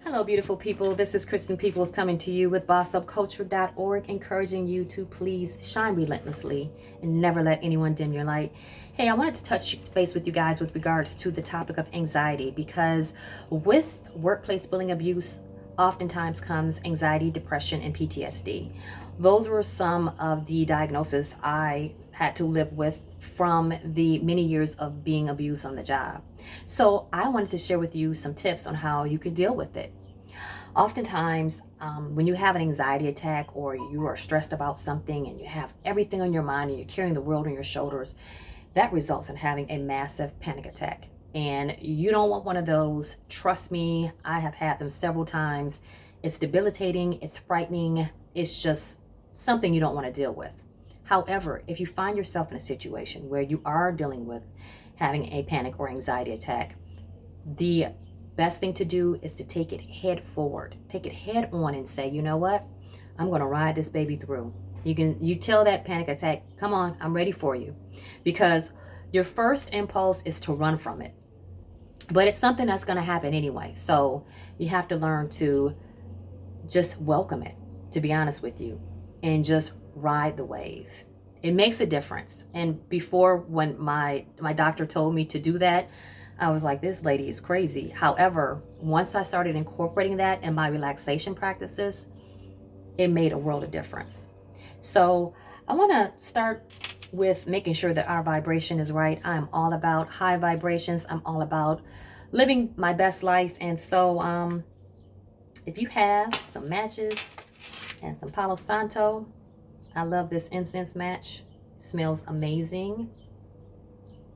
Hello, beautiful people. This is Kristen Peoples coming to you with bossupculture.org, encouraging you to please shine relentlessly and never let anyone dim your light. Hey, I wanted to touch base with you guys with regards to the topic of anxiety, because with workplace bullying abuse, oftentimes comes anxiety, depression, and PTSD. Those were some of the diagnoses I had to live with from the many years of being abused on the job. So I wanted to share with you some tips on how you can deal with it. Oftentimes, when you have an anxiety attack or you are stressed about something and you have everything on your mind and you're carrying the world on your shoulders, that results in having a massive panic attack. And you don't want one of those. Trust me, I have had them several times. It's debilitating, it's frightening, it's just something you don't want to deal with. However, if you find yourself in a situation where you are dealing with having a panic or anxiety attack, the best thing to do is to take it head forward, take it head on and say, you know what? I'm going to ride this baby through. You tell that panic attack, come on, I'm ready for you. Because your first impulse is to run from it. But it's something that's going to happen anyway. So you have to learn to just welcome it, to be honest with you, and just ride the wave. It makes a difference. And before, when my doctor told me to do that, I was like, this lady is crazy. However, once I started incorporating that in my relaxation practices, it made a world of difference. So I want to start with making sure that our vibration is right. I'm all about high vibrations. I'm all about living my best life. And so if you have some matches and some Palo Santo, I love this incense match. It smells amazing.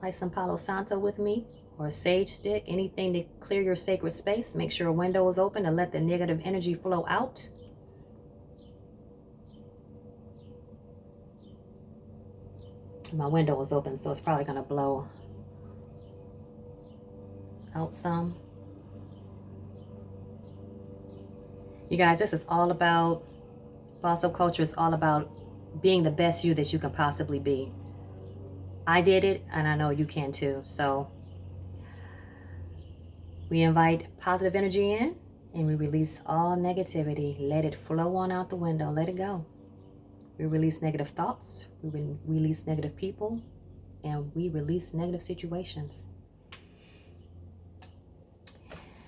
Light some Palo Santo with me, or a sage stick, anything to clear your sacred space. Make sure a window is open to let the negative energy flow out. My window is open, so it's probably going to blow out some. You guys, this is all about, Boss Up Culture is all about being the best you that you can possibly be. I did it, and I know you can too. So we invite positive energy in, and we release all negativity. Let it flow on out the window. Let it go. We release negative thoughts. We release negative people, and we release negative situations.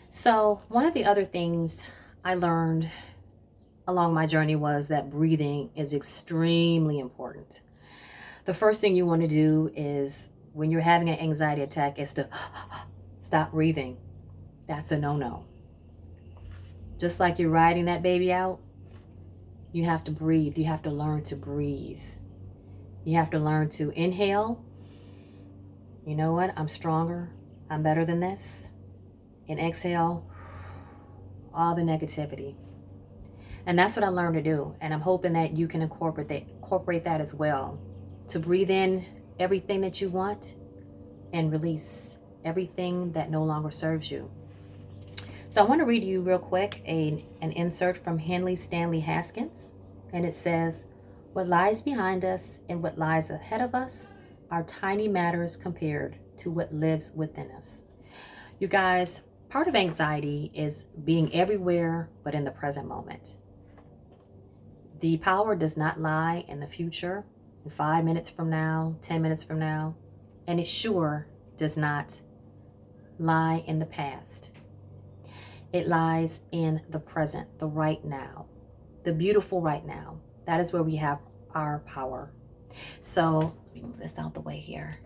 So one of the other things I learned along my journey was that breathing is extremely important. The first thing you want to do is, when you're having an anxiety attack, is to stop breathing. That's a no-no. Just like you're riding that baby out, you have to breathe. You have to learn to breathe. You have to learn to inhale. You know what? I'm stronger. I'm better than this. And exhale all the negativity. And that's what I learned to do. And I'm hoping that you can incorporate that as well. To breathe in everything that you want and release everything that no longer serves you. So I want to read you real quick an insert from Henley Stanley Haskins. And it says, what lies behind us and what lies ahead of us are tiny matters compared to what lives within us. You guys, part of anxiety is being everywhere but in the present moment. The power does not lie in the future, in 5 minutes from now, 10 minutes from now, and it sure does not lie in the past. It lies in the present, the right now, the beautiful right now. That is where we have our power. So let me move this out the way here.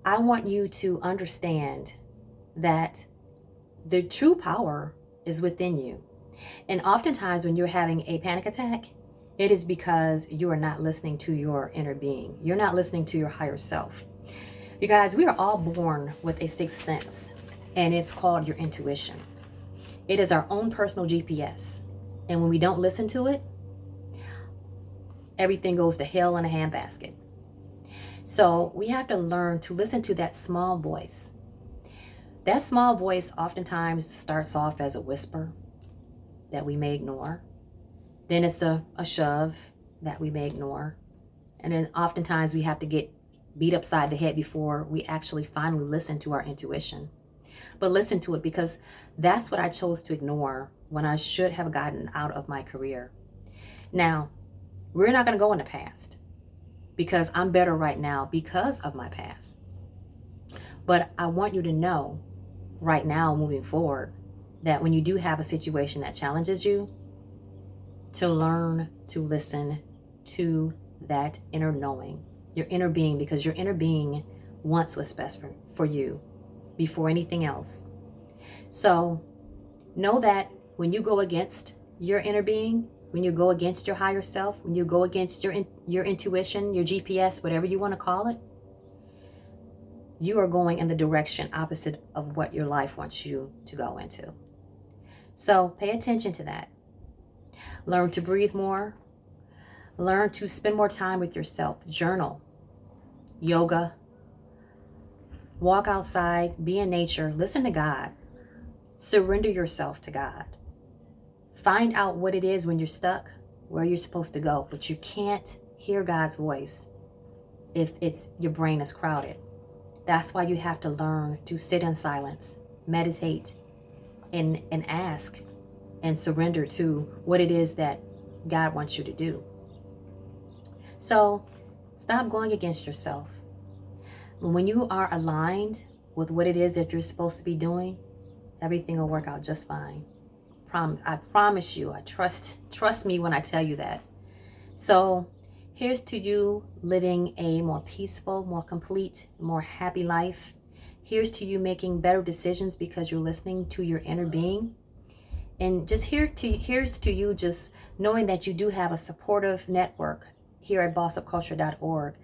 I want you to understand that the true power is within you. And oftentimes when you're having a panic attack, it is because you are not listening to your inner being. You're not listening to your higher self. You guys, we are all born with a sixth sense, and it's called your intuition. It is our own personal GPS. And when we don't listen to it, everything goes to hell in a handbasket. So we have to learn to listen to that small voice. That small voice oftentimes starts off as a whisper that we may ignore. Then it's a shove that we may ignore. And then oftentimes we have to get beat upside the head before we actually finally listen to our intuition. But listen to it, because that's what I chose to ignore when I should have gotten out of my career. Now, we're not going to go in the past, because I'm better right now because of my past. But I want you to know right now, moving forward, that when you do have a situation that challenges you, to learn to listen to that inner knowing, your inner being, because your inner being wants what's best for you before anything else. So know that when you go against your inner being, when you go against your higher self, when you go against your intuition, your GPS, whatever you want to call it, you are going in the direction opposite of what your life wants you to go into. So pay attention to that. Learn to breathe more. Learn to spend more time with yourself. Journal, yoga, walk outside, be in nature, listen to God. Surrender yourself to God. Find out what it is when you're stuck, where you're supposed to go, but you can't hear God's voice if your brain is crowded. That's why you have to learn to sit in silence, meditate, and ask and surrender to what it is that God wants you to do. So stop going against yourself. When you are aligned with what it is that you're supposed to be doing, everything will work out just fine. I promise you. I trust me when I tell you that. So here's to you living a more peaceful, more complete, more happy life. Here's to you making better decisions because you're listening to your inner being. And just here's to you just knowing that you do have a supportive network here at bossupculture.org.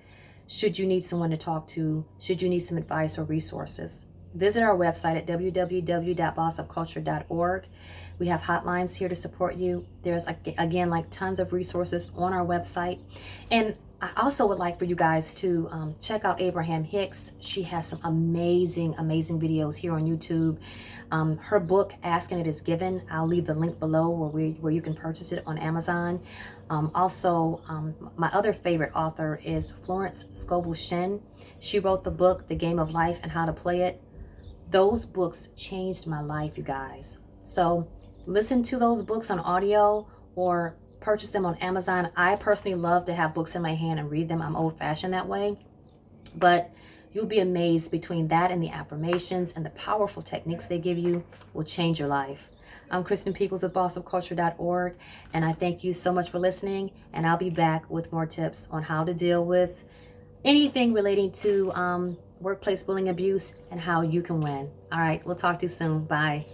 Should you need someone to talk to, should you need some advice or resources, visit our website at www.bossupculture.org. We have hotlines here to support you. There's, again, like tons of resources on our website. And I also would like for you guys to check out Abraham Hicks. She has some amazing videos here on YouTube. Her book, Asking It Is Given, I'll leave the link below where you can purchase it on Amazon. Also, my other favorite author is Florence Scovel Shinn. She wrote the book, The Game of Life and How to Play It. Those books changed my life, you guys. So listen to those books on audio or purchase them on Amazon. I personally love to have books in my hand and read them. I'm old-fashioned that way. But you'll be amazed between that and the affirmations and the powerful techniques they give you will change your life. I'm Kristen Peoples with bossupculture.org, and I thank you so much for listening, and I'll be back with more tips on how to deal with anything relating to workplace bullying, abuse, and how you can win. All right, we'll talk to you soon. Bye.